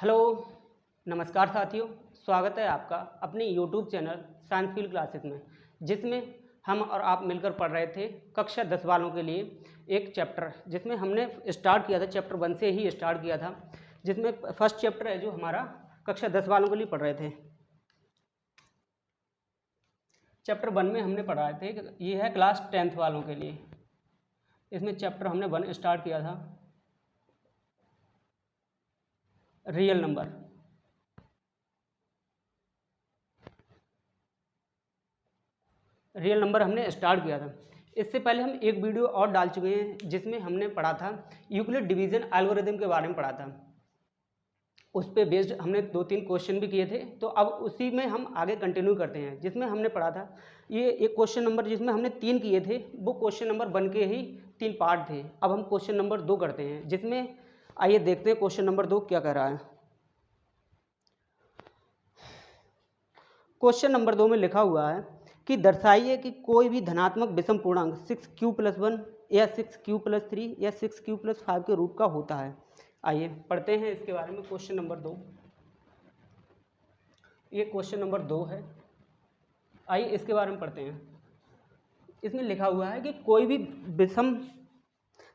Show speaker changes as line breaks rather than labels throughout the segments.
Hello, नमस्कार साथियों। स्वागत है आपका अपने YouTube channel science field classes में, जिसमें हम और आप मिलकर पढ़ रहे थे कक्षा 10 वालों के लिए एक चैप्टर, जिसमें हमने स्टार्ट किया था चैप्टर 1 से ही स्टार्ट किया था, जिसमें फर्स्ट चैप्टर है जो हमारा कक्षा 10 वालों के लिए पढ़ रहे थे। चैप्टर 1 में हमने पढ़ाए थे, ये है क्लास 10th वालों के लिए। इसमें चैप्टर हमने 1 स्टार्ट किया था, रियल नंबर। रियल नंबर हमने स्टार्ट किया था। इससे पहले हम एक वीडियो और डाल चुके हैं जिसमें हमने पढ़ा था यूक्लिड डिवीजन एल्गोरिथम के बारे में पढ़ा था। उस पर बेस्ड हमने 2-3 क्वेश्चन भी किए थे, तो अब उसी में हम आगे कंटिन्यू करते हैं। जिसमें हमने पढ़ा था ये एक क्वेश्चन नंबर जिसमें हमने 3 किए थे, वो क्वेश्चन नंबर 1 के ही 3 पार्ट थे। अब हम क्वेश्चन नंबर 2 करते हैं, जिसमें आइए देखते हैं क्वेश्चन नंबर 2 क्या कह रहा है। क्वेश्चन नंबर 2 में लिखा हुआ है कि दर्शाइए कि कोई भी धनात्मक विषम पूर्णांक 6q+1 या 6q+3 या 6q+5 के रूप का होता है। आइए पढ़ते हैं इसके बारे में। क्वेश्चन नंबर 2, ये क्वेश्चन नंबर 2 है। आइए इसके बारे में पढ़ते हैं। इसमें लिखा हुआ है कि कोई भी विषम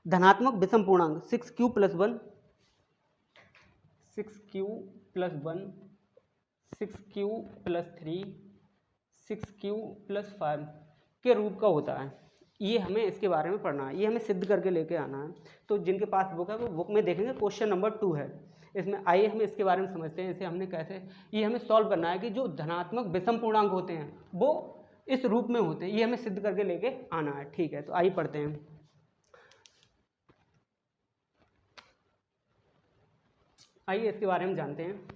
धनात्मक विषम पूर्णांक 6q+1 6q+3 6q+5 के रूप का होता है। ये हमें इसके बारे में पढ़ना है, ये हमें सिद्ध करके लेके आना है। तो जिनके पास बुक है वो बुक में देखेंगे, क्वेश्चन नंबर 2 है इसमें। आइए हम इसके बारे में समझते हैं, इसे हमने कैसे, ये हमें सॉल्व करना है कि जो धनात्मक विषम पूर्णांक होते हैं वो इस रूप में होते हैं, ये हमें सिद्ध करके लेके आना है। ठीक है, तो आइए पढ़ते हैं। आइए इसके बारे में जानते हैं।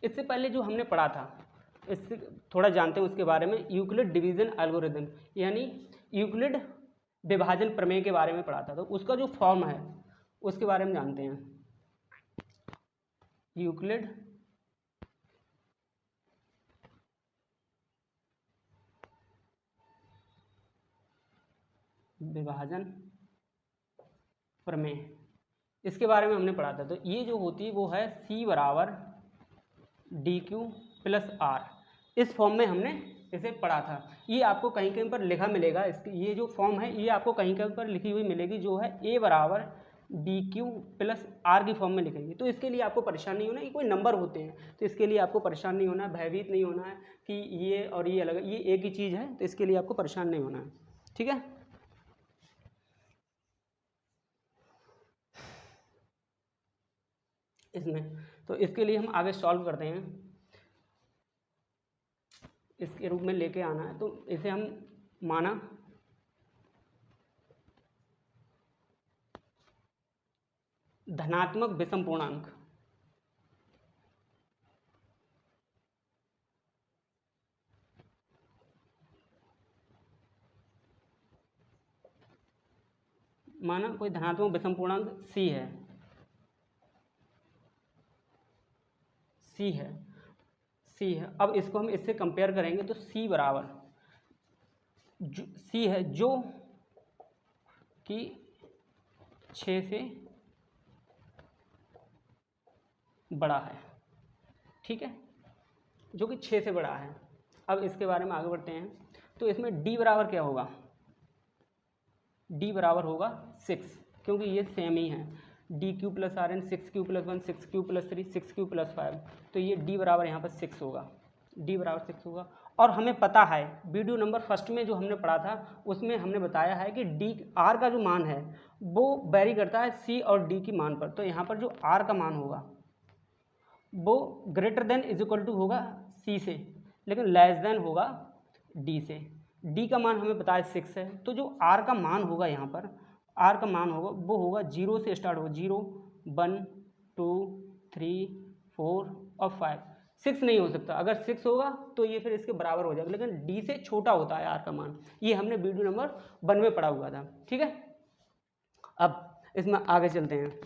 इससे पहले जो हमने पढ़ा था इससे थोड़ा जानते हैं उसके बारे में। यूक्लिड डिवीजन एल्गोरिथम यानी यूक्लिड विभाजन प्रमेय के बारे में पढ़ा था, तो उसका जो फॉर्म है उसके बारे में जानते हैं। यूक्लिड विभाजन प्रमेय, इसके बारे में हमने पढ़ा था। तो ये जो होती है वो है C=dq+r। इस फॉर्म में हमने इसे पढ़ा था। ये आपको कहीं कहीं पर लिखा मिलेगा, इसकी ये जो फॉर्म है ये आपको कहीं कहीं पर लिखी हुई मिलेगी, जो है A=dq+r की फॉर्म में लिखेंगे। तो इसके लिए आपको परेशान नहीं होना, ये कोई नंबर होते हैं, तो इसके लिए आपको परेशान नहीं होना, भयभीत नहीं होना है कि ये और ये अलग है, ये एक ही चीज़ है, तो इसके लिए आपको परेशान नहीं होना है। ठीक है, इसमें तो इसके लिए हम आगे सॉल्व करते हैं, इसके रूप में लेके आना है। तो इसे हम माना धनात्मक विषम पूर्णांक, माना कोई धनात्मक विषम पूर्णांक c है, c है। अब इसको हम इससे कंपेयर करेंगे तो c बराबर c है जो कि 6 से बड़ा है। ठीक है, जो कि 6 से बड़ा है। अब इसके बारे में आगे बढ़ते हैं। तो इसमें d बराबर क्या होगा, d बराबर होगा 6, क्योंकि ये सेम ही है। dq+rn 6q+1 6q+3 6q+5, तो ये d बराबर यहाँ पर 6 होगा, d बराबर 6 होगा। और हमें पता है वीडियो नंबर फर्स्ट में जो हमने पढ़ा था उसमें हमने बताया है कि d r का जो मान है वो वेरी करता है c और d की मान पर। तो यहाँ पर जो r का मान होगा वो greater than is equal to होगा c से, लेकिन लेस देन होगा d से। d का मान हमें बताया 6 है, तो जो r का मान होगा यहाँ पर, r का मान होगा वो होगा 0 से स्टार्ट होगा, 0 1 2 3 4 और 5। 6 नहीं हो सकता, अगर 6 होगा तो ये फिर इसके बराबर हो जाएगा, लेकिन d से छोटा होता है r का मान। ये हमने वीडियो नंबर 1 में पढ़ा हुआ था। ठीक है, अब इसमें आगे चलते हैं,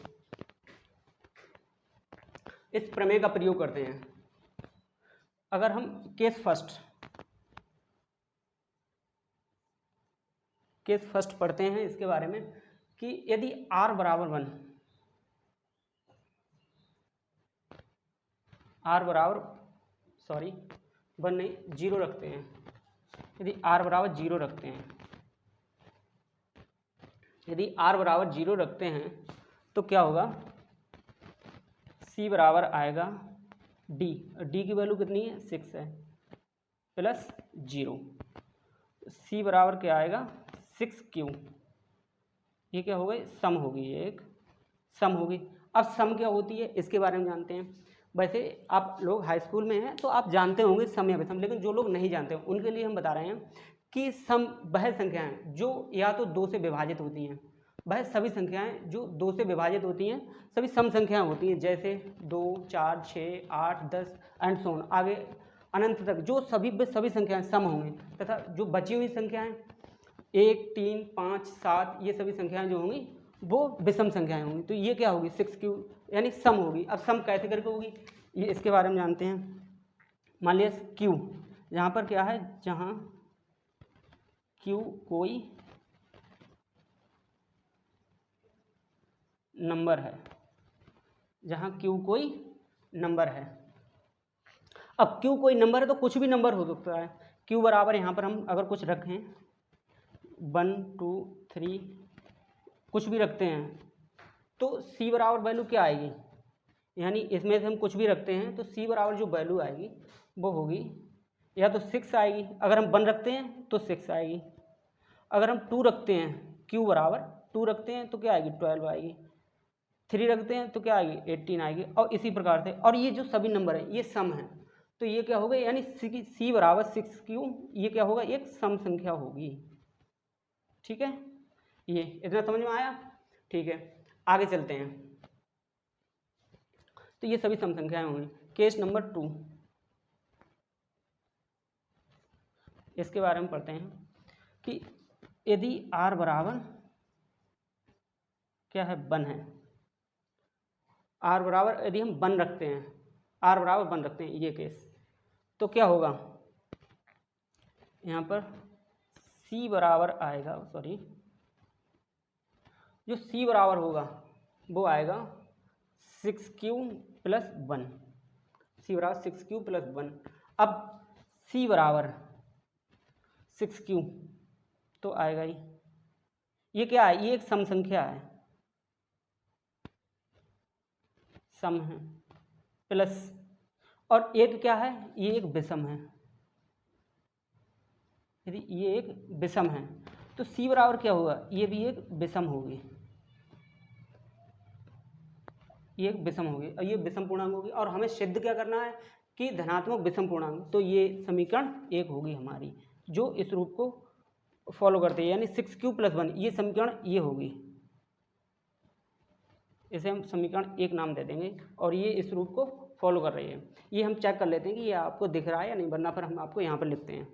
इस प्रमेय का प्रयोग करते हैं। अगर हम केस फर्स्ट पढ़ते हैं इसके बारे में कि यदि r बराबर 1 आर बराबर 1 नहीं 0 रखते हैं, यदि आर बराबर 0 रखते हैं, यदि आर बराबर 0 रखते हैं तो क्या होगा, सी बराबर आएगा डी, डी की वैल्यू कितनी है 6 है, प्लस 0, सी बराबर क्या आएगा 6Q, ये क्या हो गई सम होगी, ये एक सम होगी। अब सम क्या होती है इसके बारे में जानते हैं। वैसे आप लोग हाई स्कूल में हैं तो आप जानते होंगे सम या विषम, लेकिन जो लोग नहीं जानते हैं उनके लिए हम बता रहे हैं कि सम वह संख्याएं जो या तो 2 से विभाजित होती हैं, वह सभी संख्याएं जो 2 से विभाजित होती हैं सभी सम संख्याएं होती हैं, जैसे 2, 4, 6, 8, 10 एंड सो ऑन, आगे अनंत तक जो सभी संख्याएं सम होंगी, तथा जो बची हुई संख्याएं 1, 3, 5, 7 ये सभी संख्याएं जो होंगी वो विषम संख्याएं होंगी। तो ये क्या होगी 6Q यानी सम होगी। अब सम कैसे करके होगी ये इसके बारे में जानते हैं। मान लिया Q, यहाँ पर क्या है, जहाँ Q कोई नंबर है, जहाँ Q कोई नंबर है। अब Q कोई नंबर है तो कुछ भी नंबर हो सकता है। Q बराबर यहाँ पर हम अगर कुछ रखें 1, 2, 3 कुछ भी रखते हैं तो C बराबर वैल्यू क्या आएगी, यानी इसमें से हम कुछ भी रखते हैं तो C बराबर जो वैल्यू आएगी वो होगी या तो 6 आएगी, अगर हम 1 रखते हैं तो 6 आएगी, अगर हम 2 रखते हैं Q बराबर 2 रखते हैं तो क्या आएगी 12 आएगी, 3 रखते हैं तो क्या आएगी 18 आएगी, और इसी प्रकार से। और ये जो सभी नंबर हैं ये सम है, तो ये क्या होगा यानी C बराबर 6Q, ये क्या होगा एक सम संख्या होगी। ठीक है, ये इतना समझ में आया। ठीक है, आगे चलते हैं। तो ये सभी सम संख्याएं होंगी। केस नंबर 2, इसके बारे में पढ़ते हैं कि यदि R बराबर क्या है 1 है, R बराबर यदि हम 1 रखते हैं, R बराबर 1 रखते हैं ये केस, तो क्या होगा यहाँ पर C बराबर आएगा, जो C बराबर होगा वो आएगा 6Q प्लस 1, C बराबर 6Q प्लस 1। अब C बराबर 6Q तो आएगा ही, ये क्या है, ये एक सम संख्या है, सम है, प्लस और एक क्या है, ये एक विषम है। यदि ये एक विषम है तो C बराबर क्या होगा, ये भी एक विषम होगी, ये एक विषम होगी और ये विषम पूर्णांक होगी। और हमें सिद्ध क्या करना है कि धनात्मक विषम पूर्णांक, तो ये समीकरण 1 होगी हमारी, जो इस रूप को फॉलो करते हैं, यानी 6Q प्लस 1 ये समीकरण ये होगी, इसे हम समीकरण 1 नाम दे देंगे, और ये इस रूप को फॉलो कर रही है। ये हम चेक कर लेते हैं कि ये आपको दिख रहा है या नहीं, वरना फिर हम आपको यहाँ पर लिखते हैं।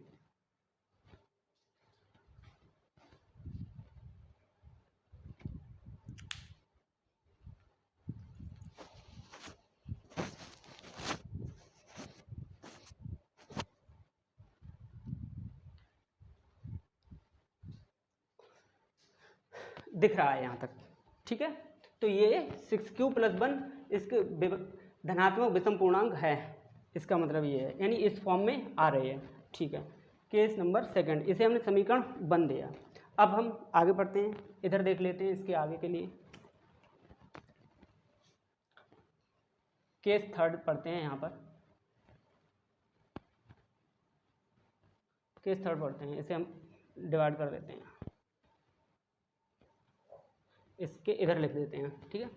दिख रहा है यहाँ तक, ठीक है। तो ये 6Q प्लस 1 इसके धनात्मक विषम पूर्णांक है, इसका मतलब ये है, यानी इस फॉर्म में आ रही है। ठीक है, केस नंबर 2, इसे हमने समीकरण 1 दिया। अब हम आगे बढ़ते हैं, इधर देख लेते हैं इसके आगे के लिए। केस 3 पढ़ते हैं, यहाँ पर केस 3 पढ़ते हैं, इसे हम डिवाइड कर देते हैं, इसके इधर लिख देते हैं। ठीक है,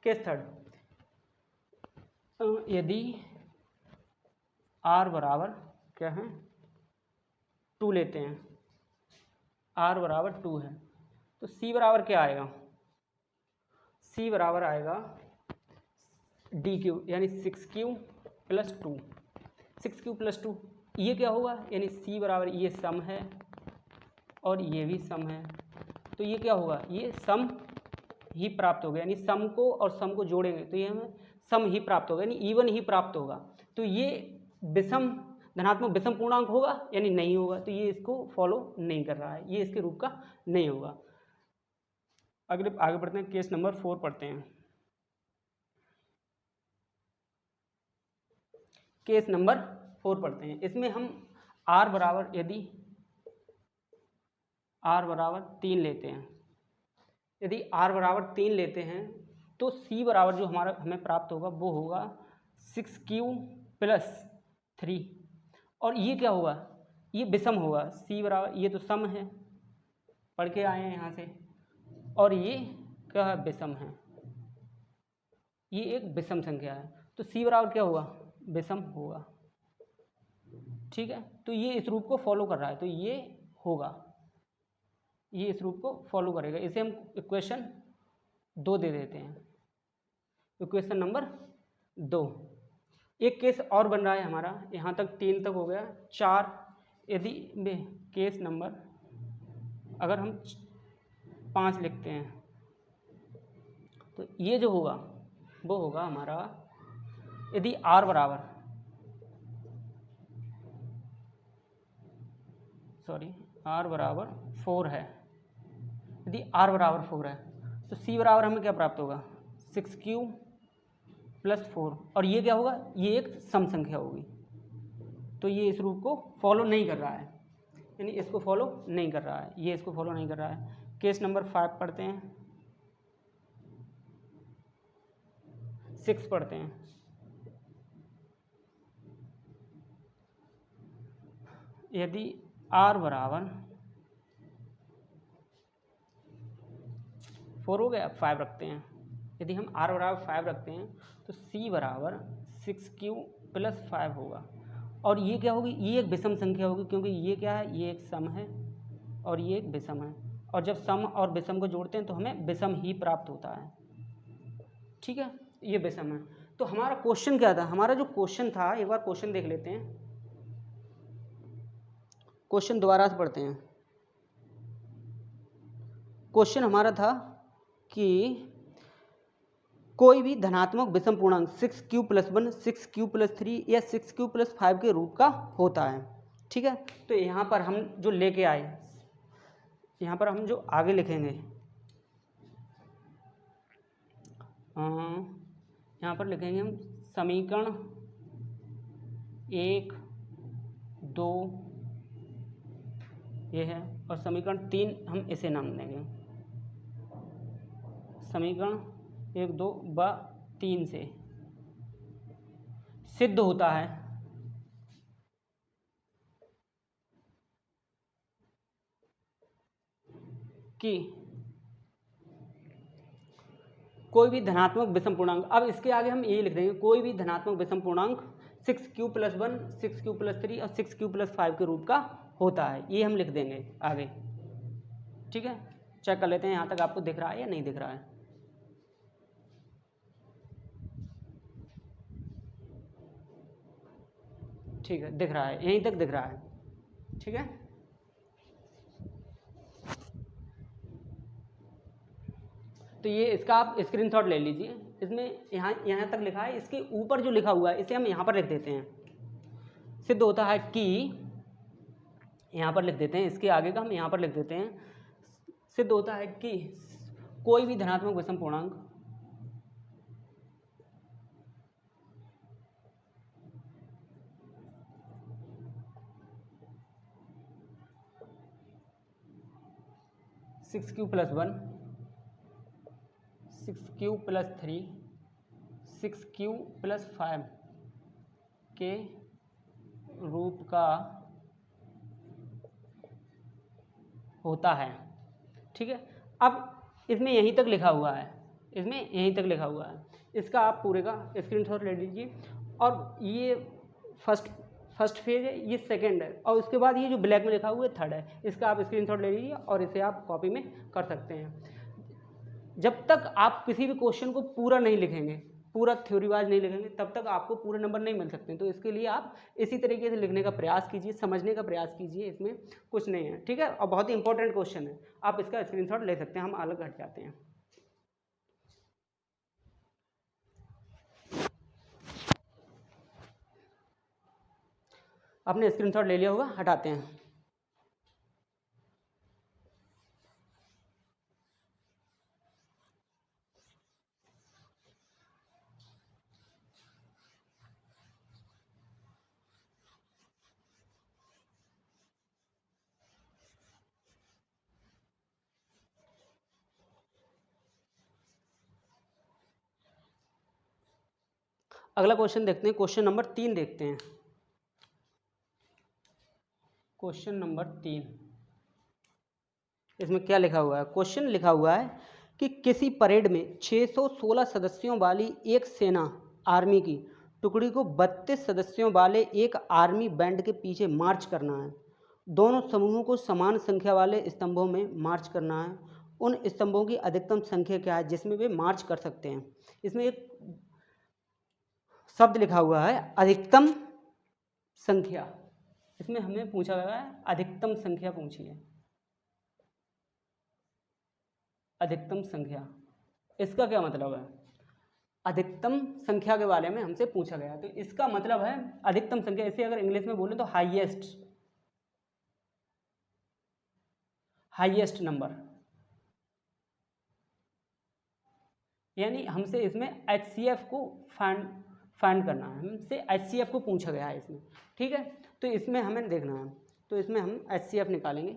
केस 3, यदि R बराबर क्या है 2 लेते हैं, R बराबर 2 है, तो C बराबर क्या आएगा, C बराबर आएगा DQ यानी 6Q प्लस 2, 6Q प्लस 2 ये क्या होगा, यानी C बराबर ये सम है और ये भी सम है, तो ये क्या होगा, ये सम ही प्राप्त होगा, यानी सम को और सम को जोड़ेंगे तो ये हमें सम ही प्राप्त होगा, यानी इवन ही प्राप्त होगा। तो ये विषम धनात्मक विषम पूर्णांक होगा यानी नहीं होगा, तो ये इसको फॉलो नहीं कर रहा है, ये इसके रूप का नहीं होगा। आगे बढ़ते हैं, केस नंबर 4 पढ़ते हैं। केस नंबर 4 पढ़ते हैं। इसमें हम r बराबर, यदि r बराबर 3 लेते हैं, यदि r बराबर 3 लेते हैं तो c बराबर जो हमारा हमें प्राप्त होगा वो होगा 6q प्लस 3। और ये क्या होगा, ये विषम होगा। c बराबर, ये तो सम है, पढ़ के आए हैं यहाँ से, और ये क्या है, विषम है, ये एक विषम संख्या है। तो c बराबर क्या होगा, विषम होगा। ठीक है, तो ये इस रूप को फॉलो कर रहा है, तो ये होगा, ये इस रूप को फॉलो करेगा। इसे हम इक्वेशन 2 दे देते हैं, इक्वेशन नंबर 2। एक केस और बन रहा है हमारा, यहाँ तक 3 तक हो गया, 4 यदि केस नंबर अगर हम 5 लिखते हैं तो ये जो होगा वो होगा हमारा, यदि r बराबर, r बराबर 4 है, यदि r बराबर 4 है तो c बराबर हमें क्या प्राप्त होगा, 6q प्लस 4। और ये क्या होगा, ये एक सम संख्या होगी, तो ये इस रूप को फॉलो नहीं कर रहा है, यानी इसको फॉलो नहीं कर रहा है, ये इसको फॉलो नहीं कर रहा है। केस नंबर 5 पढ़ते हैं, 6 पढ़ते हैं। यदि r बराबर 4 हो गया, 5 रखते हैं, यदि हम r बराबर 5 रखते हैं तो c बराबर 6q प्लस 5 होगा। और ये क्या होगी, ये एक विषम संख्या होगी, क्योंकि ये क्या है, ये एक सम है और ये एक विषम है, और जब सम और विषम को जोड़ते हैं तो हमें विषम ही प्राप्त होता है। ठीक है, ये विषम है। तो हमारा क्वेश्चन क्या था, हमारा जो क्वेश्चन था, एक बार क्वेश्चन देख लेते हैं, क्वेश्चन दोबारा से पढ़ते हैं। क्वेश्चन हमारा था कि कोई भी धनात्मक विषम पूर्णांक 6q प्लस 1, 6q प्लस 3 या 6q प्लस 5 के रूप का होता है। ठीक है, तो यहाँ पर हम जो लेके आए, यहाँ पर हम जो आगे लिखेंगे, यहाँ पर लिखेंगे हम समीकरण 1, 2 ये है, और समीकरण 3 हम इसे नाम देंगे, समीकरण 1, 2 व 3 से सिद्ध होता है कि कोई भी धनात्मक विषम पूर्णांक, अब इसके आगे हम ये लिख देंगे, कोई भी धनात्मक विषम पूर्णांक 6q प्लस 1, 6q प्लस 3 और 6q प्लस 5 के रूप का होता है, ये हम लिख देंगे आगे। ठीक है, चेक कर लेते हैं यहाँ तक आपको दिख रहा है या नहीं दिख रहा है। ठीक है, दिख रहा है, यहीं तक दिख रहा है। ठीक है, तो ये इसका आप स्क्रीनशॉट ले लीजिए। इसमें यहाँ तक लिखा है, इसके ऊपर जो लिखा हुआ है इसे हम यहाँ पर लिख देते हैं। सिद्ध होता है कि, यहाँ पर लिख देते हैं, इसके आगे का हम यहाँ पर लिख देते हैं। सिद्ध होता है कि कोई भी धनात्मक विषम पूर्णांक six Q plus 1, 6q plus 3, 6q plus 5 के रूप का होता है। ठीक है, अब इसमें यहीं तक लिखा हुआ है, इसमें यहीं तक लिखा हुआ है, इसका आप पूरे का स्क्रीनशॉट ले लीजिए। और ये फर्स्ट फेज है, ये सेकंड है, और उसके बाद ये जो ब्लैक में लिखा हुआ है थर्ड है। इसका आप स्क्रीनशॉट ले लीजिए और इसे आप कॉपी में कर सकते हैं। जब तक आप किसी भी क्वेश्चन को पूरा नहीं लिखेंगे, पूरा थ्योरी वाइज नहीं लिखेंगे, तब तक आपको पूरे नंबर नहीं मिल सकते। तो इसके लिए आप इसी तरीके से लिखने का प्रयास कीजिए, समझने का प्रयास कीजिए, इसमें कुछ नहीं है। ठीक है, और बहुत ही इंपॉर्टेंट क्वेश्चन है, आप इसका स्क्रीनशॉट ले सकते हैं। हम अलग हट जाते हैं। आपने स्क्रीनशॉट ले लिया होगा, हटाते हैं। अगला क्वेश्चन देखते हैं, क्वेश्चन नंबर 3 देखते हैं। क्वेश्चन नंबर 3, इसमें क्या लिखा हुआ है? क्वेश्चन लिखा हुआ है कि किसी परेड में 616 सदस्यों वाली एक सेना आर्मी की टुकड़ी को 32 सदस्यों वाले एक आर्मी बैंड के पीछे मार्च करना है। दोनों समूहों को समान संख्या वाले स्तंभों में मार्च करना है। उन स्तंभों की अधिकतम संख्या क्या है जिसमें वे मार्च कर सकते हैं? इसमें एक शब्द लिखा हुआ है अधिकतम संख्या। इसमें हमें पूछा गया है अधिकतम संख्या पूछी है, अधिकतम संख्या। इसका क्या मतलब है? अधिकतम संख्या के बारे में हमसे पूछा गया, तो इसका मतलब है अधिकतम संख्या। इसे अगर इंग्लिश में बोले तो हाईएस्ट, हाईएस्ट नंबर। यानी हमसे इसमें HCF को फाइंड करना है, हमसे HCF को पूछा गया है इसमें। ठीक है, तो इसमें हमें देखना है, तो इसमें हम HCF निकालेंगे।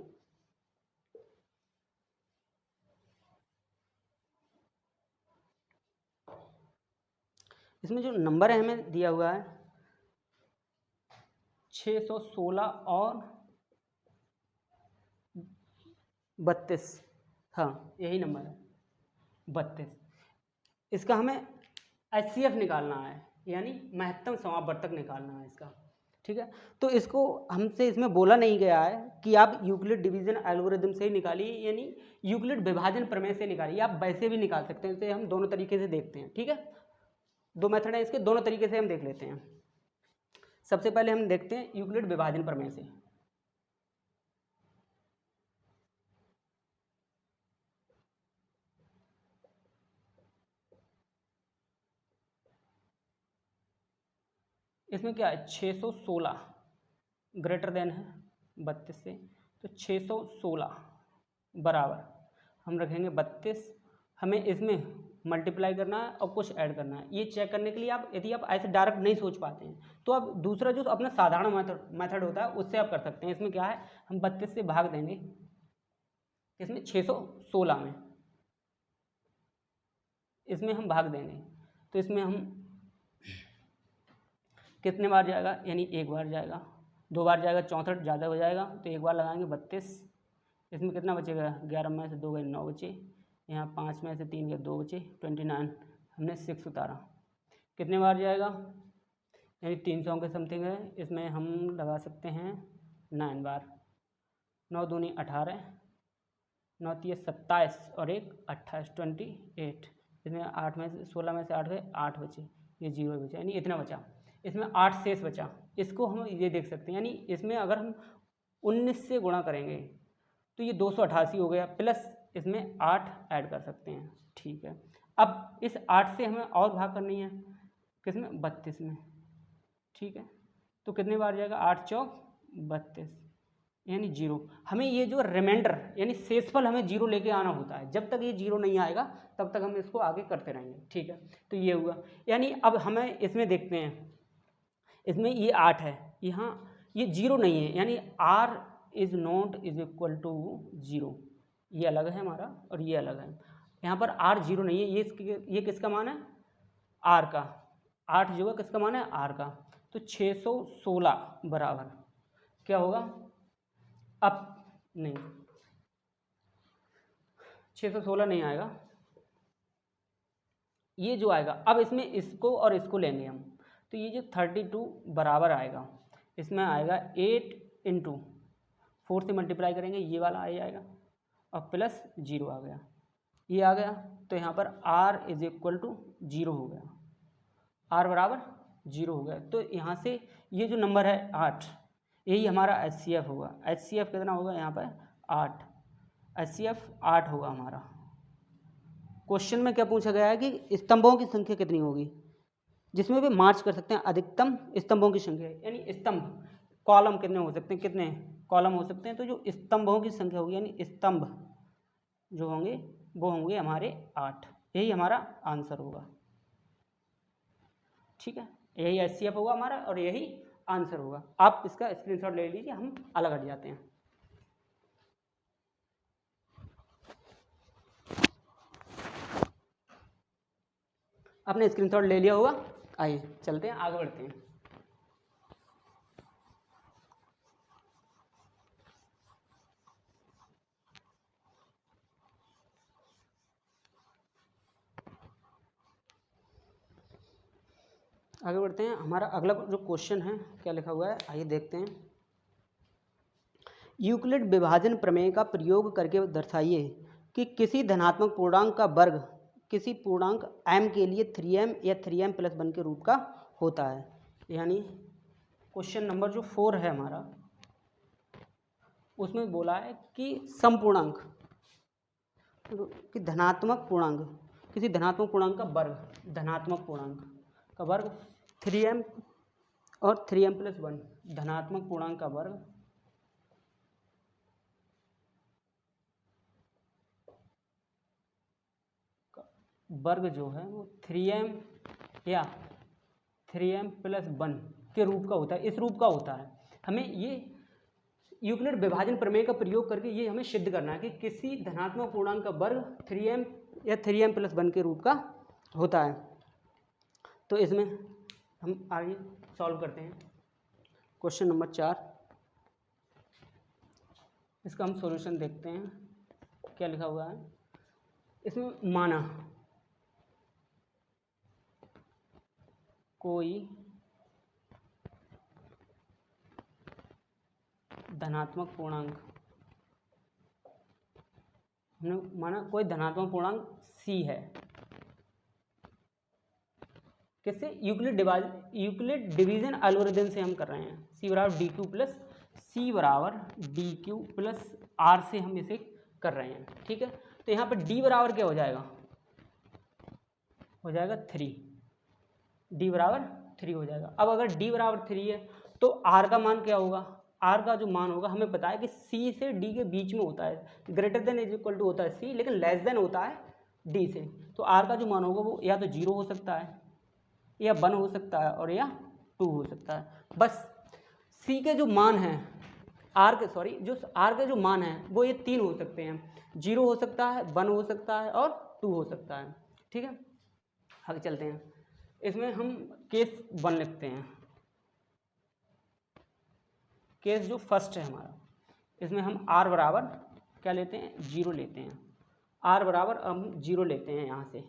इसमें जो नंबर है हमें दिया हुआ है 616 और 32, हाँ यही नंबर है 32। इसका हमें HCF निकालना है, यानी महत्तम समावर्तक निकालना है इसका। ठीक है, तो इसको हमसे इसमें बोला नहीं गया है कि आप यूक्लिड डिवीजन एल्गोरिदम से ही निकालिए, यानी यूक्लिड विभाजन प्रमेय से निकालिए। आप वैसे भी निकाल सकते हैं, इसे हम दोनों तरीके से देखते हैं। ठीक है, दो मेथड है इसके, दोनों तरीके से हम देख लेते हैं। सबसे पहले हम देखते हैं यूक्लिड विभाजन प्रमेय से। इसमें क्या है 616 ग्रेटर देन है 32 से, तो 616 बराबर हम रखेंगे 32। हमें इसमें मल्टीप्लाई करना है और कुछ ऐड करना है। ये चेक करने के लिए आप, यदि आप ऐसे डायरेक्ट नहीं सोच पाते हैं तो आप दूसरा जो अपना साधारण मेथड होता है उससे आप कर सकते हैं। इसमें क्या है, हम 32 से भाग देंगे इसमें 616 में, इसमें हम भाग देंगे, तो इसमें हम कितने बार जाएगा, यानी एक बार जाएगा, दो बार जाएगा 64 ज़्यादा हो जाएगा, तो एक बार लगाएंगे 32। इसमें कितना बचेगा, 11 में से 2 गए 9 बचे, यहाँ 5 में से 3 गए 2 बचे, 29 हमने 6 उतारा। कितने बार जाएगा, यानी 300 के समथिंग है। इसमें हम लगा सकते हैं 9 बार, 9 दूनी 18, 9 तीय 27 और 1 28, 28। इसमें 8 में से 16 में से 8 गए 8 बचे, ये 0 बचा, यानी इतना बचा। इसमें 8 शेष बचा, इसको हम ये देख सकते हैं, यानी इसमें अगर हम 19 से गुणा करेंगे तो ये 288 हो गया, प्लस इसमें 8 ऐड कर सकते हैं। ठीक है, अब इस 8 से हमें और भाग करनी है, किसमें, 32 में। ठीक है, तो कितने बार जाएगा, 8 चौक 32, यानी 0। हमें ये जो रिमाइंडर यानी शेषफल हमें 0 लेके आना होता है। जब तक ये 0 नहीं आएगा तब तक हम इसको आगे करते रहेंगे। ठीक है, तो ये हुआ। यानी अब हमें इसमें देखते हैं, इसमें ये 8 है, यहाँ ये 0 नहीं है, यानी r is not is equal to 0। ये अलग है हमारा और ये अलग है। यहाँ पर r 0 नहीं है, ये किसका मान है, r का। 8 जो है किसका मान है, r का। तो 616 बराबर क्या होगा, अब नहीं 616 नहीं आएगा, ये जो आएगा, अब इसमें इसको और इसको लेंगे हम, तो ये जो 32 बराबर आएगा, इसमें आएगा 8 इंटू 4 से मल्टीप्लाई करेंगे, ये वाला आ जाएगा और प्लस 0 आ गया, ये आ गया। तो यहाँ पर r इज इक्वल टू 0 हो गया, r बराबर 0 हो गया। तो यहाँ से ये जो नंबर है 8, यही हमारा HCF होगा। HCF कितना होगा, यहाँ पर 8, HCF 8 होगा हमारा। क्वेश्चन में क्या पूछा गया है कि स्तंभों की संख्या कितनी होगी जिसमें वे मार्च कर सकते हैं, अधिकतम स्तंभों की संख्या, यानी स्तंभ कॉलम कितने हो सकते हैं, कितने कॉलम हो सकते हैं, तो जो स्तंभों की संख्या होगी, यानी स्तंभ जो होंगे वो होंगे हमारे 8। यही हमारा आंसर होगा। ठीक है, यही HCF होगा हमारा और यही आंसर होगा। आप इसका स्क्रीनशॉट ले लीजिए, हम अलग हट जाते हैं। आपने स्क्रीनशॉट ले लिया होगा, आइए चलते हैं, आगे बढ़ते हैं। आगे बढ़ते हैं। हमारा अगला जो क्वेश्चन है क्या लिखा हुआ है, आइए देखते हैं। यूक्लिड विभाजन प्रमेय का प्रयोग करके दर्शाइए कि किसी धनात्मक पूर्णांक का वर्ग किसी पूर्णांक m के लिए 3m या 3m+1 के रूप का होता है। यानी क्वेश्चन नंबर जो 4 है हमारा, उसमें बोला है कि समपूर्णांक कि धनात्मक पूर्णांक, किसी धनात्मक पूर्णांक का वर्ग, धनात्मक पूर्णांक का वर्ग 3m और 3m+1, धनात्मक पूर्णांक का वर्ग जो है वो 3m या 3m+1 के रूप का होता है, इस रूप का होता है। हमें ये यूक्लिड विभाजन प्रमेय का प्रयोग करके ये हमें सिद्ध करना है कि किसी धनात्मक पूर्णांक का वर्ग 3m या 3m+1 के रूप का होता है। तो इसमें हम आगे सॉल्व करते हैं क्वेश्चन नंबर 4। इसका हम सॉल्यूशन देखते हैं क्या लिखा हुआ है। इसमें माना कोई धनात्मक पूर्णांक, हमने माना कोई धनात्मक पूर्णांक c है। किससे? यूक्लिड डिवीजन एल्गोरिथम से हम कर रहे हैं। c बराबर dq प्लस r से हम इसे कर रहे हैं। ठीक है, तो यहाँ पर d बराबर क्या हो जाएगा? हो जाएगा 3, d बराबर 3 हो जाएगा। अब अगर d बराबर 3 है तो r का मान क्या होगा? r का जो मान होगा, हमें पता है कि c से d के बीच में होता है, greater than is equal to होता है c, लेकिन लेस देन होता है d से। तो r का जो मान होगा वो या तो 0 हो सकता है, या 1 हो सकता है, और या 2 हो सकता है। बस c के जो मान हैं, r के जो मान हैं वो ये 3 हो सकते हैं, 0 हो सकता है, 1 हो सकता है और 2 हो सकता है। ठीक है, आगे चलते हैं। इसमें हम केस 1 लिखते हैं। केस जो फर्स्ट है हमारा, इसमें हम r बराबर क्या लेते हैं? 0 लेते हैं। r बराबर हम 0 लेते हैं यहाँ से।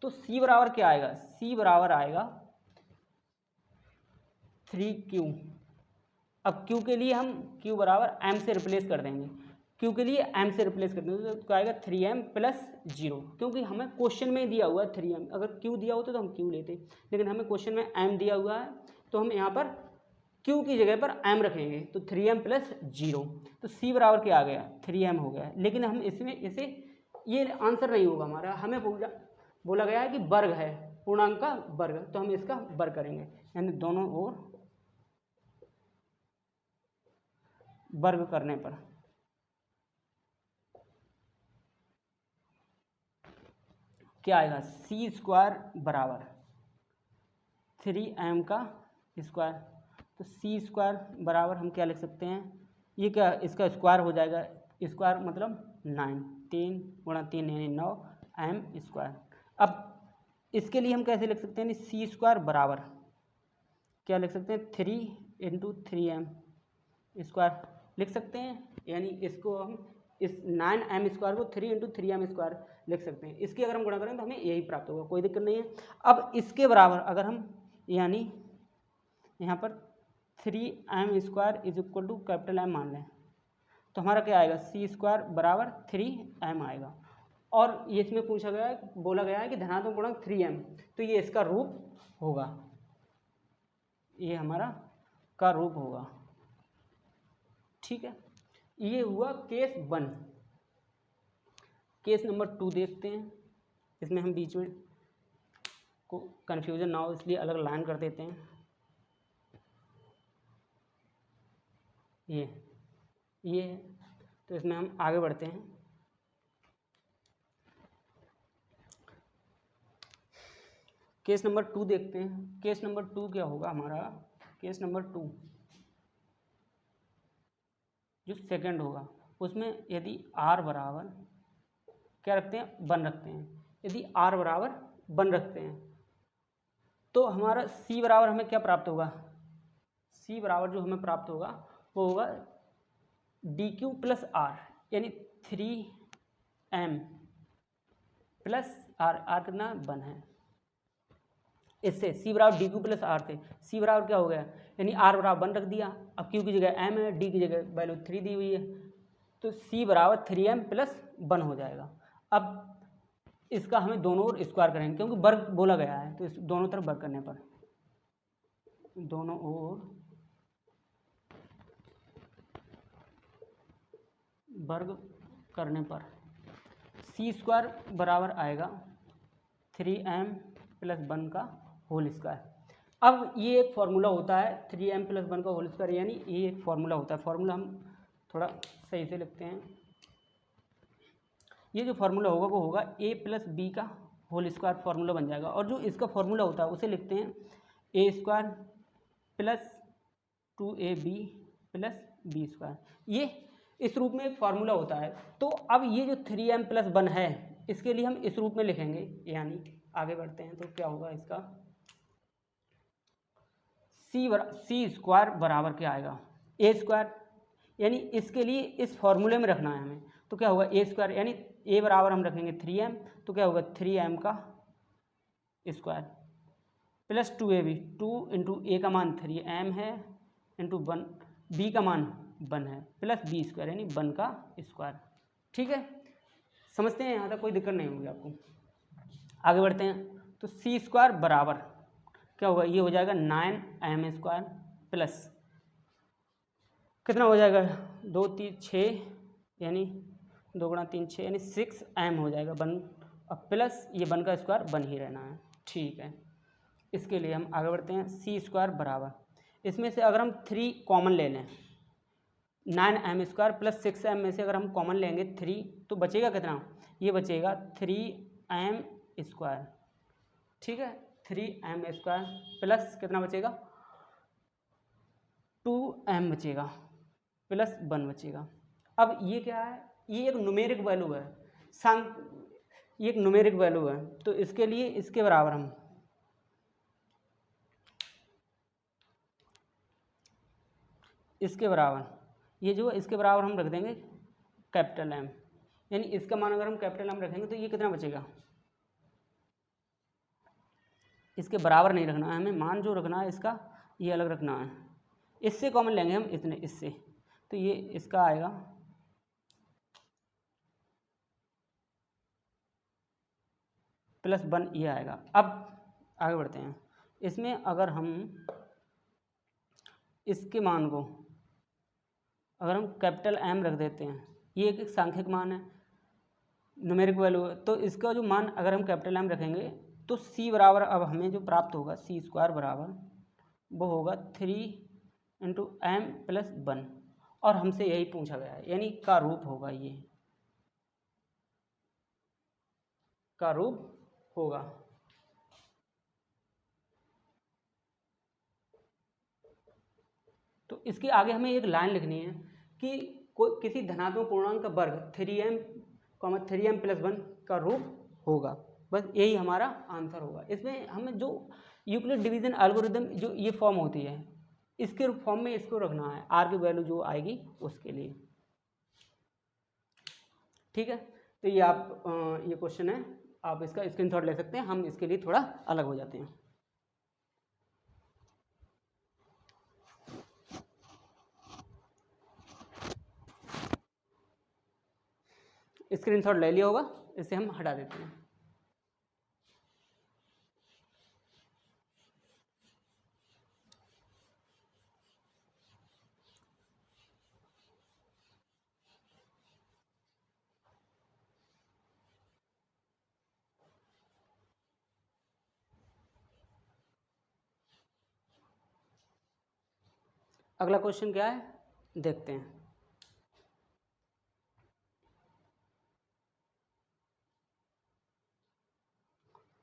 तो c बराबर क्या आएगा? c बराबर आएगा 3q। अब q के लिए हम q बराबर m से रिप्लेस कर देंगे। q के लिए m से रिप्लेस कर देंगे तो आएगा 3m+0, क्योंकि हमें क्वेश्चन में दिया हुआ है 3m। अगर q दिया होता तो हम q लेते, लेकिन हमें क्वेश्चन में m दिया हुआ है तो हम यहाँ पर q की जगह पर m रखेंगे, तो 3m+0। तो c बराबर क्या आ गया? 3m हो गया। लेकिन हम इसमें इसे ये आंसर नहीं होगा हमारा, हमें बोला गया है कि वर्ग है, पूर्णांक का वर्ग, तो हम इसका वर्ग करेंगे, यानी दोनों ओर वर्ग करने पर क्या आएगा? c² बराबर 3m का स्क्वायर। तो c² बराबर हम क्या लिख सकते हैं? ये क्या, इसका स्क्वायर हो जाएगा, स्क्वायर मतलब 9, 3 × 3 यानी 9m²। अब इसके लिए हम कैसे लिख सकते हैं? c² बराबर क्या लिख सकते हैं? 3 × 3m² लिख सकते हैं, यानी इसको हम इस 9m² को 3 × 3m² लिख सकते हैं। इसकी अगर हम गुणा करें तो हमें यही प्राप्त होगा, कोई दिक्कत नहीं है। अब इसके बराबर अगर हम यानी यहाँ पर 3m² = M मान लें तो हमारा क्या आएगा? c² बराबर 3m आएगा। और ये इसमें पूछा गया है, बोला गया है कि धनात्मक पूर्णांक 3m, तो ये इसका रूप होगा, ये हमारा का रूप होगा। ठीक है, ये हुआ केस 1। केस नंबर 2 देखते हैं। इसमें हम बीच में को कन्फ्यूजन ना हो इसलिए अलग लाइन कर देते हैं। ये है, तो इसमें हम आगे बढ़ते हैं। केस नंबर 2 देखते हैं। केस नंबर 2 क्या होगा हमारा? केस नंबर 2 जो सेकंड होगा, उसमें यदि r बराबर क्या रखते हैं? 1 रखते हैं। यदि r बराबर 1 रखते हैं तो हमारा सी बराबर हमें क्या प्राप्त होगा, सी बराबर जो हमें प्राप्त होगा वो होगा डी क्यू प्लस आर, यानी 3m प्लस आर, आर कितना 1 है। इससे सी बराबर डी क्यू प्लस आर से सी बराबर क्या हो गया, यानी आर बराबर 1 रख दिया, अब क्यू की जगह m है, डी की जगह वैल्यू 3 दी हुई है, तो सी बराबर 3m प्लस 1 हो जाएगा। अब इसका हमें दोनों ओर स्क्वायर करेंगे क्योंकि वर्ग बोला गया है, तो इस दोनों तरफ वर्ग करने पर, दोनों ओर वर्ग करने पर सी स्क्वायर बराबर आएगा 3m प्लस 1 का होल स्क्वायर। अब ये एक फार्मूला होता है 3m प्लस 1 का होल स्क्वायर, यानी ये एक फार्मूला होता है, फार्मूला हम थोड़ा सही से लिखते हैं। ये जो फार्मूला होगा वो होगा a प्लस बी का होल स्क्वायर फार्मूला बन जाएगा, और जो इसका फार्मूला होता है उसे लिखते हैं a square plus 2ab plus B square. ये इस रूप में एक फार्मूला होता है। तो अब ये जो 3m प्लस 1 है इसके लिए हम इस रूप में लिखेंगे, यानी आगे बढ़ते हैं तो क्या होगा इसका सी स्क्वायर बराबर क्या आएगा ए स्क्वायर, यानी इसके लिए इस फॉर्मूले में रखना है हमें, तो क्या होगा ए स्क्वायर, यानी ए बराबर हम रखेंगे 3m, तो क्या होगा 3m का स्क्वायर प्लस 2ab, 2 इंटू ए का मान 3m है इंटू 1 बी का मान 1 है प्लस बी स्क्वायर यानी 1 का स्क्वायर। ठीक है, समझते हैं यहाँ तक, कोई दिक्कत नहीं होगी आपको। आगे बढ़ते हैं तो सी स्क्वायर बराबर क्या होगा, ये हो जाएगा 9m स्क्वायर प्लस कितना हो जाएगा 2 3 6 यानी 2 गुणा 3 6 यानी 6m हो जाएगा 1, अब प्लस ये 1 का स्क्वायर 1 ही रहना है। ठीक है, इसके लिए हम आगे बढ़ते हैं सी स्क्वायर बराबर, इसमें से अगर हम 3 कॉमन ले लें 9m स्क्वायर प्लस 6m में से अगर हम कॉमन लेंगे 3 तो बचेगा कितना, ये बचेगा 3m स्क्वायर। ठीक है, 3m स्क्वायर प्लस कितना बचेगा 2m बचेगा प्लस 1 बचेगा। अब ये क्या है, ये एक न्यूमेरिक वैल्यू है, ये एक न्यूमेरिक वैल्यू है, तो इसके लिए इसके बराबर हम इसके बराबर ये जो है इसके बराबर हम रख देंगे कैपिटल M, यानी इसका मान अगर हम कैपिटल M रखेंगे तो ये कितना बचेगा, इसके बराबर नहीं रखना है हमें, मान जो रखना है इसका ये अलग रखना है। इससे कॉमन लेंगे हम इतने, इससे तो ये इसका आएगा प्लस 1 ये आएगा। अब आगे बढ़ते हैं, इसमें अगर हम इसके मान को अगर हम कैपिटल M रख देते हैं, ये एक सांख्यिक मान है न्यूमेरिक वैल्यू है, तो इसका जो मान अगर हम कैपिटल M रखेंगे तो C बराबर अब हमें जो प्राप्त होगा सी स्क्वायर बराबर वो होगा 3 इंटू m प्लस 1, और हमसे यही पूछा गया है, यानी का रूप होगा, ये का रूप होगा। तो इसके आगे हमें एक लाइन लिखनी है कि कोई किसी धनात्मक पूर्णांक का वर्ग 3m प्लस 1 का रूप होगा, बस यही हमारा आंसर होगा। इसमें हमें जो यूक्लिड डिवीजन एल्गोरिदम जो ये फॉर्म होती है इसके फॉर्म में इसको रखना है, आर की वैल्यू जो आएगी उसके लिए। ठीक है, तो ये आप ये क्वेश्चन है, आप इसका स्क्रीनशॉट ले सकते हैं, हम इसके लिए थोड़ा अलग हो जाते हैं। स्क्रीनशॉट ले लिया होगा, इसे हम हटा देते हैं। अगला क्वेश्चन क्या है देखते हैं।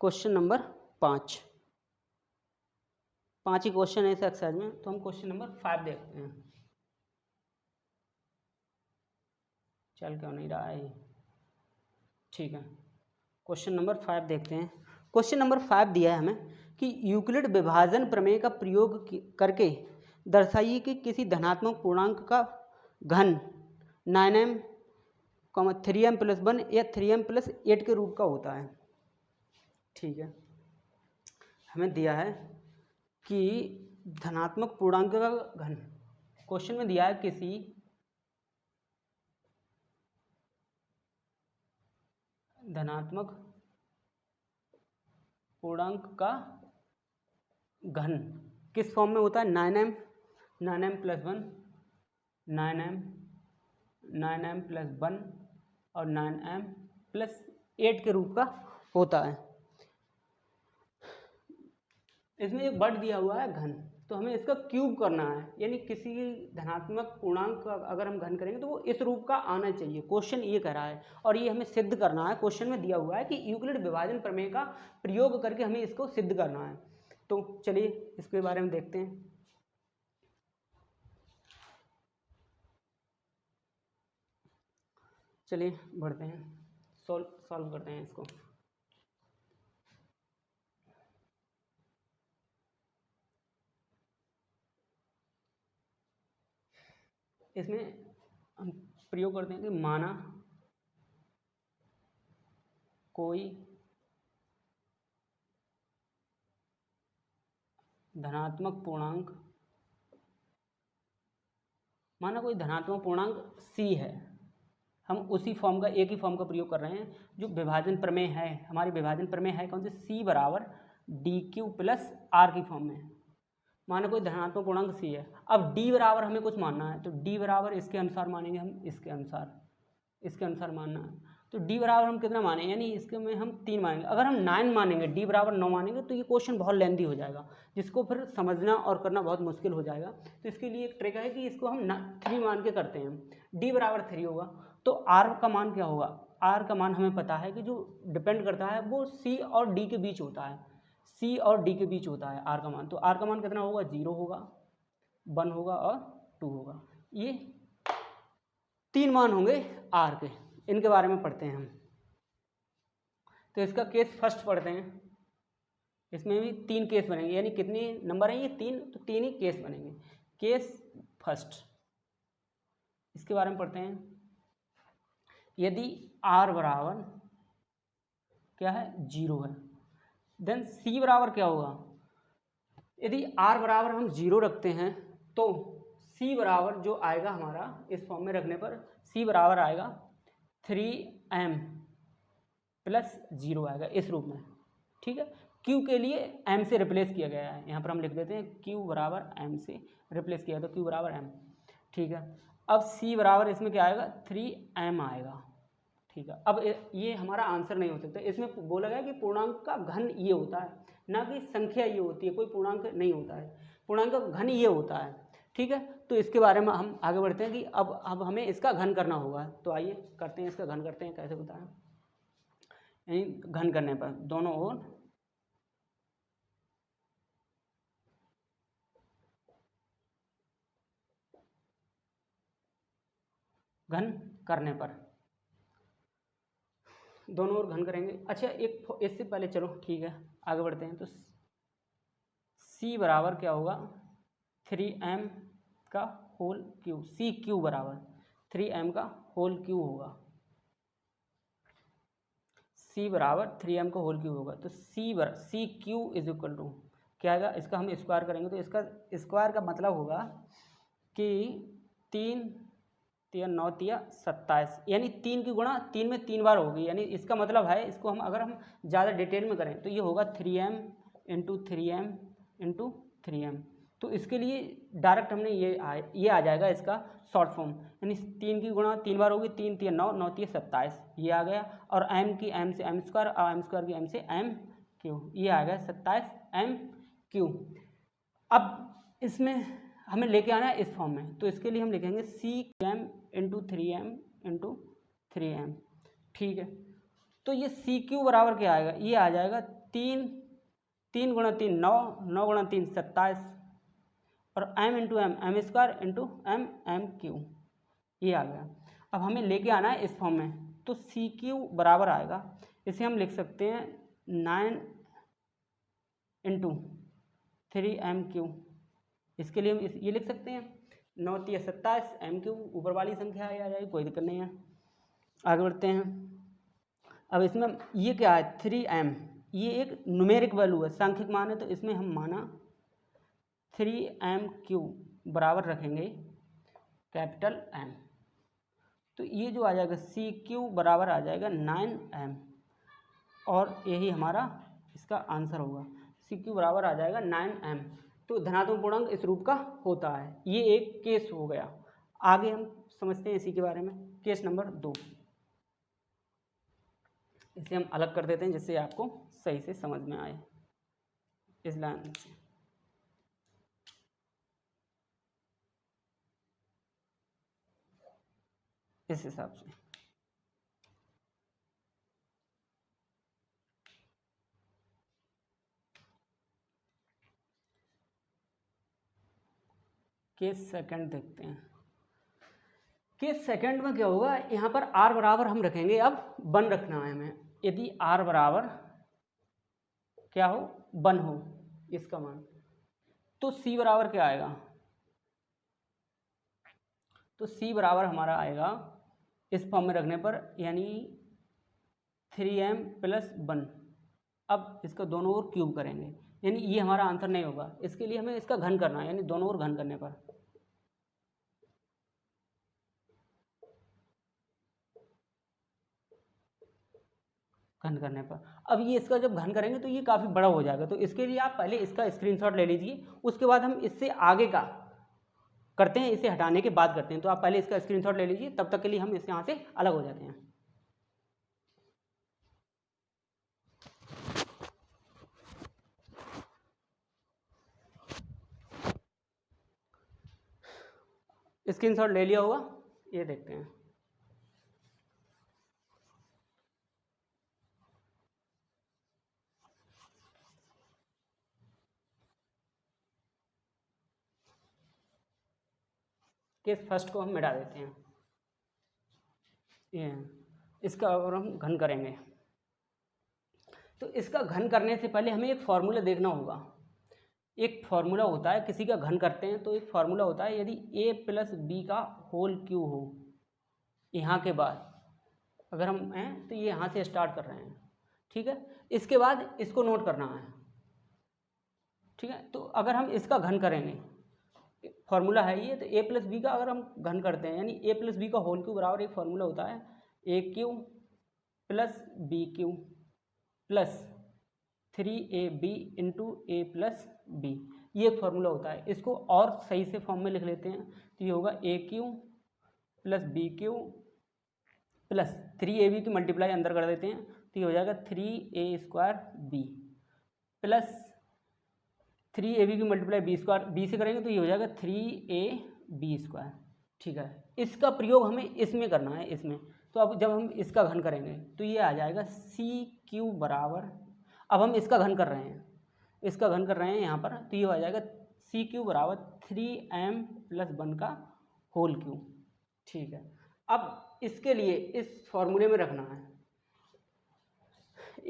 क्वेश्चन नंबर 5 ही क्वेश्चन है इस एक्सरसाइज में, तो हम क्वेश्चन नंबर 5 देखते हैं। चल क्यों नहीं रहा है, ठीक है, क्वेश्चन नंबर 5 देखते हैं। क्वेश्चन नंबर 5 दिया है हमें कि यूक्लिड विभाजन प्रमेय का प्रयोग करके दर्शाइए कि किसी धनात्मक पूर्णांक का घन 9m 3m+1 या 3m+8 के रूप का होता है। ठीक है, हमें दिया है कि धनात्मक पूर्णांक का घन, क्वेश्चन में दिया है किसी धनात्मक पूर्णांक का घन किस फॉर्म में होता है, 9m 9m+1 9m+1 और 9m+8 के रूप का होता है। इसमें एक वर्ड दिया हुआ है घन, तो हमें इसका क्यूब करना है, यानी किसी धनात्मक पूर्णांक का अगर हम घन करेंगे तो वो इस रूप का आना चाहिए। क्वेश्चन ये कह रहा है और ये हमें सिद्ध करना है। क्वेश्चन में दिया हुआ है कि यूक्लिड विभाजन प्रमेय का प्रयोग करके हमें इसको सिद्ध करना है। तो चलिए इसके बारे में देखते हैं। चलिए बढ़ते हैं, सॉल्व करते हैं इसको। इसमें हम प्रयोग करते हैं कि माना कोई धनात्मक पूर्णांक, माना कोई धनात्मक पूर्णांक c है। हम उसी फॉर्म का, एक ही फॉर्म का प्रयोग कर रहे हैं जो विभाजन प्रमेय है। हमारी विभाजन प्रमेय है कौन से, c बराबर dq प्लस r की फॉर्म में। माना कोई धनात्मक पूर्णांक c है। अब d बराबर हमें कुछ मानना है, तो d बराबर इसके अनुसार मानेंगे हम, इसके अनुसार मानना है। तो d बराबर हम कितना मानेंगे, यानी इसके में हम 3 मानेंगे। अगर हम 9 मानेंगे, d बराबर 9 मानेंगे तो ये क्वेश्चन बहुत लेंदी हो जाएगा, जिसको फिर समझना और करना बहुत मुश्किल हो जाएगा। तो इसके लिए एक ट्रिक है कि इसको हम 3 मान के करते हैं। d बराबर 3 होगा तो r का मान क्या होगा, r का मान हमें पता है कि जो डिपेंड करता है वो c और d के बीच होता है, c और d के बीच होता है r का मान। तो r का मान कितना होगा, 0 होगा, 1 होगा और 2 होगा। ये 3 मान होंगे r के। इनके बारे में पढ़ते हैं हम। तो इसका केस फर्स्ट पढ़ते हैं। इसमें भी 3 केस बनेंगे, यानी कितने नंबर हैं ये, 3, तो 3 ही केस बनेंगे। केस फर्स्ट, इसके बारे में पढ़ते हैं। यदि r बराबर क्या है, 0 है, देन c बराबर क्या होगा। यदि r बराबर हम 0 रखते हैं तो c बराबर जो आएगा हमारा इस फॉर्म में रखने पर c बराबर आएगा 3m प्लस 0 आएगा इस रूप में। ठीक है, q के लिए m से रिप्लेस किया गया है, यहाँ पर हम लिख देते हैं q बराबर m से रिप्लेस किया, तो q बराबर m। ठीक है, अब c बराबर इसमें क्या आएगा, 3m आएगा। ठीक है, अब ये हमारा आंसर नहीं हो सकता। इसमें बोला गया कि पूर्णांक का घन ये होता है, ना कि संख्या ये होती है, कोई पूर्णांक नहीं होता है, पूर्णांक का घन ये होता है। ठीक है, तो इसके बारे में हम आगे बढ़ते हैं कि अब हमें इसका घन करना होगा। तो आइए करते हैं, इसका घन करते हैं। कैसे होता है, यानी घन करने पर दोनों ओर घन करने पर, दोनों ओर घन करेंगे। अच्छा, एक इससे पहले चलो ठीक है आगे बढ़ते हैं। तो c बराबर क्या होगा, 3m का होल क्यूब, सी क्यू बराबर 3m का होल क्यूब होगा। c बराबर 3m का होल क्यूब होगा। तो C Q is equal to क्या आएगा, इसका हम स्क्वायर करेंगे तो इसका स्क्वायर का मतलब होगा कि 3 3 9 3 27, यानी 3 की गुणा 3 में 3 बार होगी। यानी इसका मतलब है, इसको हम अगर हम ज़्यादा डिटेल में करें तो ये होगा 3m into 3m into 3m। तो इसके लिए डायरेक्ट हमने ये आ जाएगा इसका शॉर्ट फॉर्म, यानी 3 की गुणा 3 बार होगी, 3 3 9 9 3 27, ये आ गया। और m की m से m स्क्वायर और m स्क्वायर की m से m क्यू, ये आ गया 27m क्यू। अब इसमें हमें लेके आना है इस फॉर्म में, तो इसके लिए हम लिखेंगे cm into 3m into 3m। ठीक है, तो ये सी क्यू बराबर क्या आएगा, ये आ जाएगा 3 गुणा 3 9, 9 गुणा 3 27, और m into M square into M Q, ये आ गया। अब हमें लेके आना है इस फॉर्म में, तो सी क्यू बराबर आएगा, इसे हम लिख सकते हैं 9 इंटू 3m³। इसके लिए हम ये लिख सकते हैं 9 × 27 m³ ऊपर वाली संख्या आ जाएगी, कोई दिक्कत नहीं है। आगे बढ़ते हैं। अब इसमें ये क्या है 3m, ये एक न्यूमेरिक वैल्यू है, सांख्यिक मान है, तो इसमें हम माना 3m³ बराबर रखेंगे कैपिटल M। तो ये जो आ जाएगा CQ बराबर आ जाएगा 9m, और यही हमारा इसका आंसर होगा। CQ बराबर आ जाएगा 9m। तो धनात्मक पूर्णांक इस रूप का होता है। ये एक केस हो गया। आगे हम समझते हैं इसी के बारे में। केस नंबर 2, इसे हम अलग कर देते हैं जिससे आपको सही से समझ में आए इस लाइन से। इस हिसाब से केस सेकंड देखते हैं। केस सेकंड में क्या होगा, यहाँ पर r बराबर हम रखेंगे, अब 1 रखना है हमें। यदि r बराबर क्या हो 1 हो इसका मान, तो c बराबर क्या आएगा, तो c बराबर हमारा आएगा इस फॉर्म में रखने पर, यानी 3m + 1। अब इसका दोनों ओर क्यूब करेंगे, यानी ये हमारा आंसर नहीं होगा। इसके लिए हमें इसका घन करना है, यानी दोनों ओर घन करने पर अब ये इसका जब घन करेंगे तो ये काफ़ी बड़ा हो जाएगा। तो इसके लिए आप पहले इसका स्क्रीनशॉट ले लीजिए, उसके बाद हम इससे आगे का करते हैं, इसे हटाने के बाद करते हैं। तो आप पहले इसका स्क्रीनशॉट ले लीजिए, तब तक के लिए हम इस यहाँ से अलग हो जाते हैं। स्क्रीनशॉट ले लिया होगा, ये देखते हैं। केस फर्स्ट को हम मिटा देते हैं, ये इसका और हम घन करेंगे। तो इसका घन करने से पहले हमें एक फार्मूला देखना होगा। एक फार्मूला होता है, किसी का घन करते हैं तो एक फार्मूला होता है, यदि a + b का होल क्यूब हो, यहाँ के बाद अगर हम हैं तो ये यहाँ से स्टार्ट कर रहे हैं, ठीक है। इसके बाद इसको नोट करना है, ठीक है। तो अगर हम इसका घन करेंगे, फार्मूला है ये, तो a + b का अगर हम घन करते हैं, यानी a + b का होल क्यूब बराबर एक फार्मूला होता है a³ + b³ + 3ab × a + b। ये एक फार्मूला होता है। इसको और सही से फॉर्म में लिख लेते हैं, तो ये होगा a³ + b³ + 3ab की मल्टीप्लाई अंदर कर देते हैं, तो ये हो जाएगा 3a² b + 3ab की मल्टीप्लाई b² से करेंगे तो ये हो जाएगा 3ab², ठीक है। इसका प्रयोग हमें इसमें करना है, इसमें। तो अब जब हम इसका घन करेंगे तो ये आ जाएगा CQ बराबर, अब हम इसका घन कर रहे हैं, इसका घन कर रहे हैं यहाँ पर, तो ये आ जाएगा CQ बराबर 3m + 1 का होल क्यूब, ठीक है। अब इसके लिए इस फॉर्मूले में रखना है,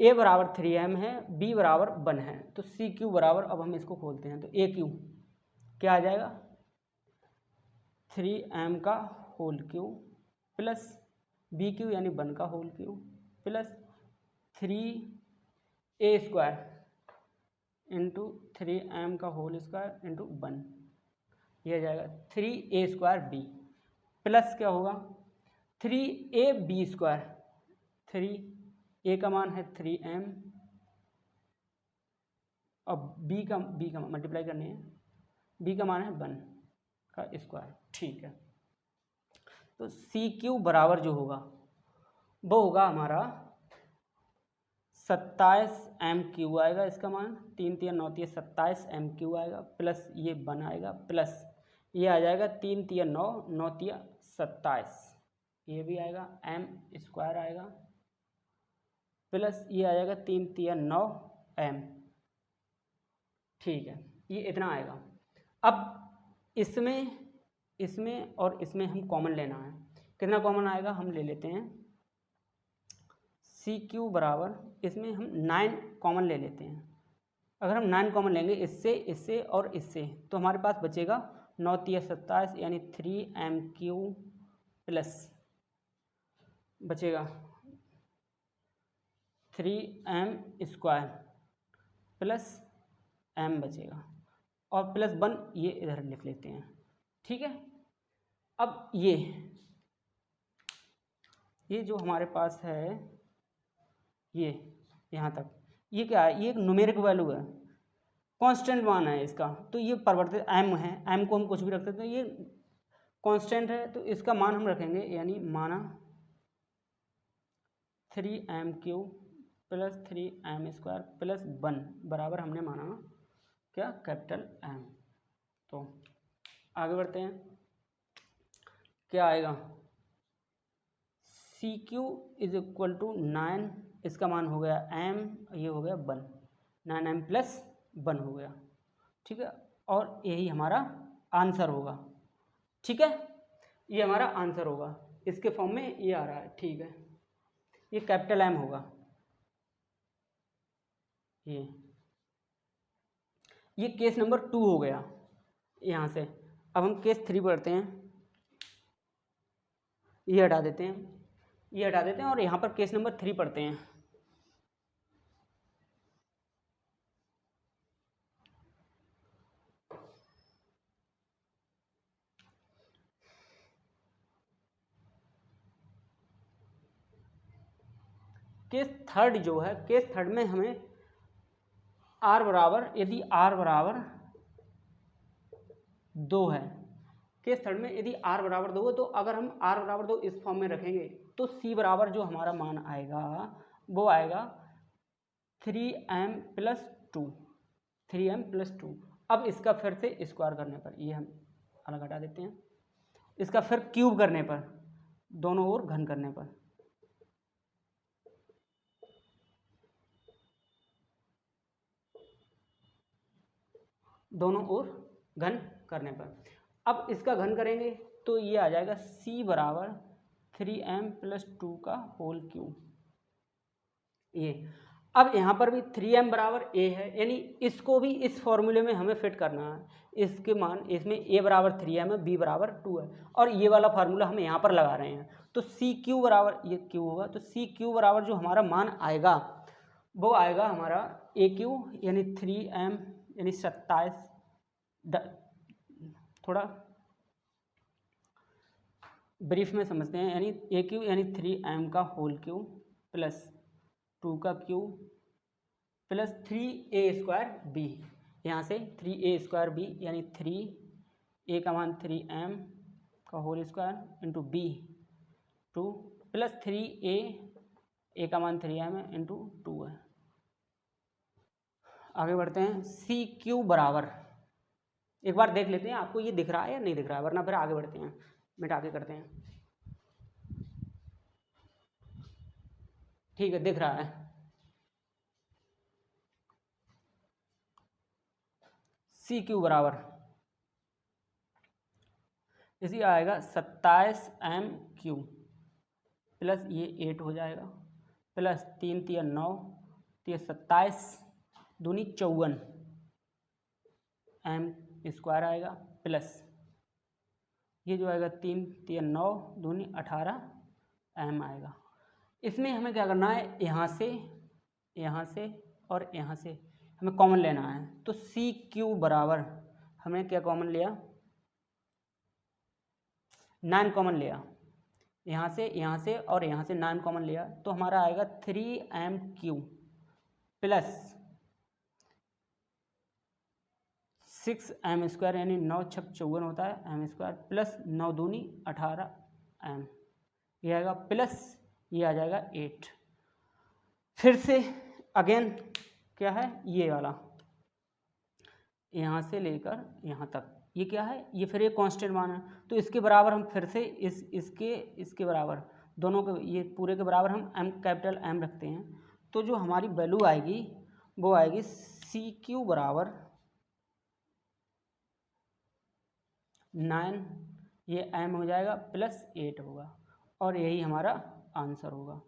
a बराबर 3m है, b बराबर 1 है, तो CQ बराबर, अब हम इसको खोलते हैं, तो AQ क्या आ जाएगा 3m का होल क्यूब + BQ यानी 1 का होल क्यूब + 3a² × 3m का होल स्क्वायर × 1, यह आ जाएगा 3a² b प्लस क्या होगा 3ab², 3a का मान है 3m, अब b का मल्टीप्लाई करनी है, b का मान है 1 का स्क्वायर, ठीक है। तो CQ बराबर जो होगा वो होगा हमारा 27 m³ आएगा, इसका मान 3 × 9 = 27 m³ आएगा, प्लस ये 1 आएगा, प्लस ये आ जाएगा 3 × 9 = 9 × 27, ये भी आएगा m² आएगा, प्लस ये आ जाएगा 3 × 9 m, ठीक है। ये इतना आएगा। अब इसमें और इसमें हम कॉमन लेना है। कितना कॉमन आएगा, हम ले लेते हैं CQ बराबर, इसमें हम 9 कॉमन ले लेते हैं। अगर हम 9 कॉमन लेंगे इससे, इससे और इससे, तो हमारे पास बचेगा 9 × 27 यानी 3m³ प्लस बचेगा 3m² प्लस m बचेगा और प्लस 1 ये इधर लिख लेते हैं। ठीक है, अब ये जो हमारे पास है ये यहाँ तक, ये क्या है, ये एक न्यूमेरिक वैल्यू है, कांस्टेंट मान है इसका, तो ये परिवर्तित m है, m को हम कुछ भी रख सकते हैं, ये कांस्टेंट है तो इसका मान हम रखेंगे, यानी माना 3m³ प्लस 3m² प्लस 1 बराबर हमने माना क्या, कैपिटल M। तो आगे बढ़ते हैं, क्या आएगा, CQ = 9, इसका मान हो गया m, ये हो गया 1, 9m + 1 हो गया। ठीक है, और यही हमारा आंसर होगा। ठीक है, ये हमारा आंसर होगा, इसके फॉर्म में ये आ रहा है। ठीक है, ये कैपिटल M होगा। ये केस नंबर 2 हो गया यहाँ से। अब हम केस 3 पढ़ते हैं, ये हटा देते हैं, और यहाँ पर केस नंबर 3 पढ़ते हैं। केस 3 जो है, केस 3 में हमें r बराबर, यदि r बराबर 2 है, केस 3 में यदि r बराबर 2 है, तो अगर हम r बराबर 2 इस फॉर्म में रखेंगे तो c बराबर जो हमारा मान आएगा वो आएगा 3m + 2, 3m + 2। अब इसका फिर से स्क्वायर करने पर, ये हम अलग हटा देते हैं, इसका फिर क्यूब करने पर, दोनों ओर घन करने पर, दोनों ओर घन करने पर, अब इसका घन करेंगे तो ये आ जाएगा c बराबर 3m + 2 का होल क्यूब। ये अब यहाँ पर भी 3m बराबर a है, यानी इसको भी इस फॉर्मूले में हमें फिट करना है। इसके मान, इसमें a बराबर 3m है, b बराबर 2 है, और ये वाला फार्मूला हम यहाँ पर लगा रहे हैं। तो CQ बराबर, ये Q होगा, तो CQ बराबर जो हमारा मान आएगा वो आएगा हमारा AQ यानी 3m यानी 27, थोड़ा ब्रीफ में समझते हैं, यानी AQ यानी 3m का होल क्यूब प्लस 2 का क्यूब प्लस 3a² यहाँ से 3a² यानी 3a का मान 3m का whole square into b 2 plus 3a का मान 3m इंटू 2 है। आगे बढ़ते हैं, CQ बराबर, एक बार देख लेते हैं आपको ये दिख रहा है या नहीं दिख रहा है, वरना फिर आगे बढ़ते हैं, मिटा के करते हैं। ठीक है, दिख रहा है, CQ बराबर इसी आएगा 27m³ प्लस ये 8 हो जाएगा, प्लस 3 × 9 × 27 दूनी 54 m² आएगा, प्लस ये जो आएगा 3 × 9 दूनी 18 m आएगा। इसमें हमें क्या करना है, यहाँ से और यहाँ से हमें कॉमन लेना है। तो CQ बराबर हमने क्या कॉमन लिया, 9 कॉमन लिया, यहाँ से और यहाँ से 9 कॉमन लिया, तो हमारा आएगा 3m³ प्लस 6m² यानी 9 × 6 = 54 होता है m² प्लस 9 दूनी 18 m, ये आएगा प्लस ये आ जाएगा 8। फिर से अगेन क्या है, ये वाला यहाँ से लेकर यहाँ तक, ये क्या है, ये फिर एक कांस्टेंट मान है, तो इसके बराबर हम फिर से इसके बराबर, दोनों के, ये पूरे के बराबर हम कैपिटल M रखते हैं। तो जो हमारी वैल्यू आएगी वो आएगी CQ बराबर 9, ये m हो जाएगा प्लस 8 होगा, और यही हमारा आंसर होगा।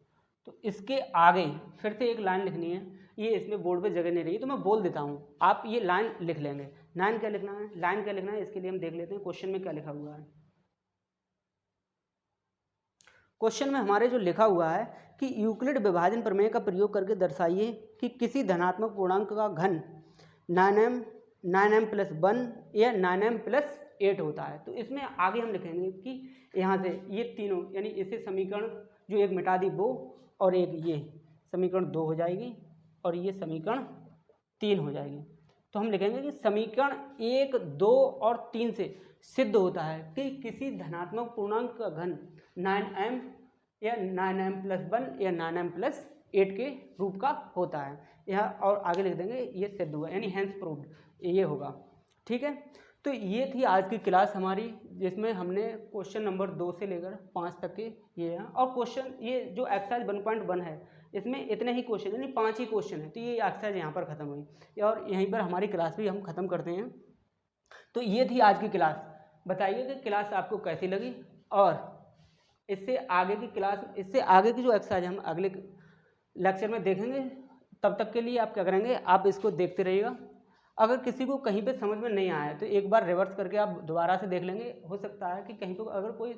तो इसके आगे फिर से एक लाइन लिखनी है, ये इसमें बोर्ड पे जगह नहीं रही तो मैं बोल देता हूँ, आप ये लाइन लिख लेंगे। लाइन क्या लिखना है, लाइन क्या लिखना है इसके लिए हम देख लेते हैं क्वेश्चन में क्या लिखा हुआ है। क्वेश्चन में हमारे जो लिखा हुआ है कि यूक्लिड विभाजन प्रमेय का प्रयोग करके दर्शाइए कि किसी धनात्मक पूर्णांक का घन 9m+1 या 9m+8 होता है। तो इसमें आगे हम लिखेंगे कि यहाँ से ये तीनों यानी इसे समीकरण जो एक मिटा दी वो, और एक ये समीकरण 2 हो जाएगी और ये समीकरण 3 हो जाएगी। तो हम लिखेंगे कि समीकरण 1, 2 और 3 से सिद्ध होता है कि किसी धनात्मक पूर्णांक का घन 9m या 9m+1 या 9m+8 के रूप का होता है। यह और आगे लिख देंगे ये सिद्ध हुआ यानी हैंस प्रूव्ड, ये होगा। ठीक है, तो ये थी आज की क्लास हमारी, जिसमें हमने क्वेश्चन नंबर 2 से लेकर 5 तक के ये हैं। और क्वेश्चन ये जो एक्सरसाइज 1.1 है इसमें इतने ही क्वेश्चन यानी 5 ही क्वेश्चन है। तो ये एक्सरसाइज यहाँ पर ख़त्म हुई और यहीं पर हमारी क्लास भी हम ख़त्म करते हैं। तो ये थी आज की क्लास। बताइए कि क्लास आपको कैसी लगी, और इससे आगे की क्लास, इससे आगे की जो एक्सरसाइज हम अगले लेक्चर में देखेंगे। तब तक के लिए आप क्या करेंगे, आप इसको देखते रहिएगा। अगर किसी को कहीं पे समझ में नहीं आया तो एक बार रिवर्स करके आप दोबारा से देख लेंगे। हो सकता है कि कहीं पर अगर कोई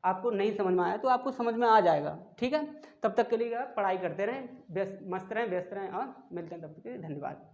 आपको नहीं समझ में आया तो आपको समझ में आ जाएगा। ठीक है, तब तक के लिए आप पढ़ाई करते रहें, मस्त रहें, व्यस्त रहें, और मिलते हैं तब तक के लिए। धन्यवाद।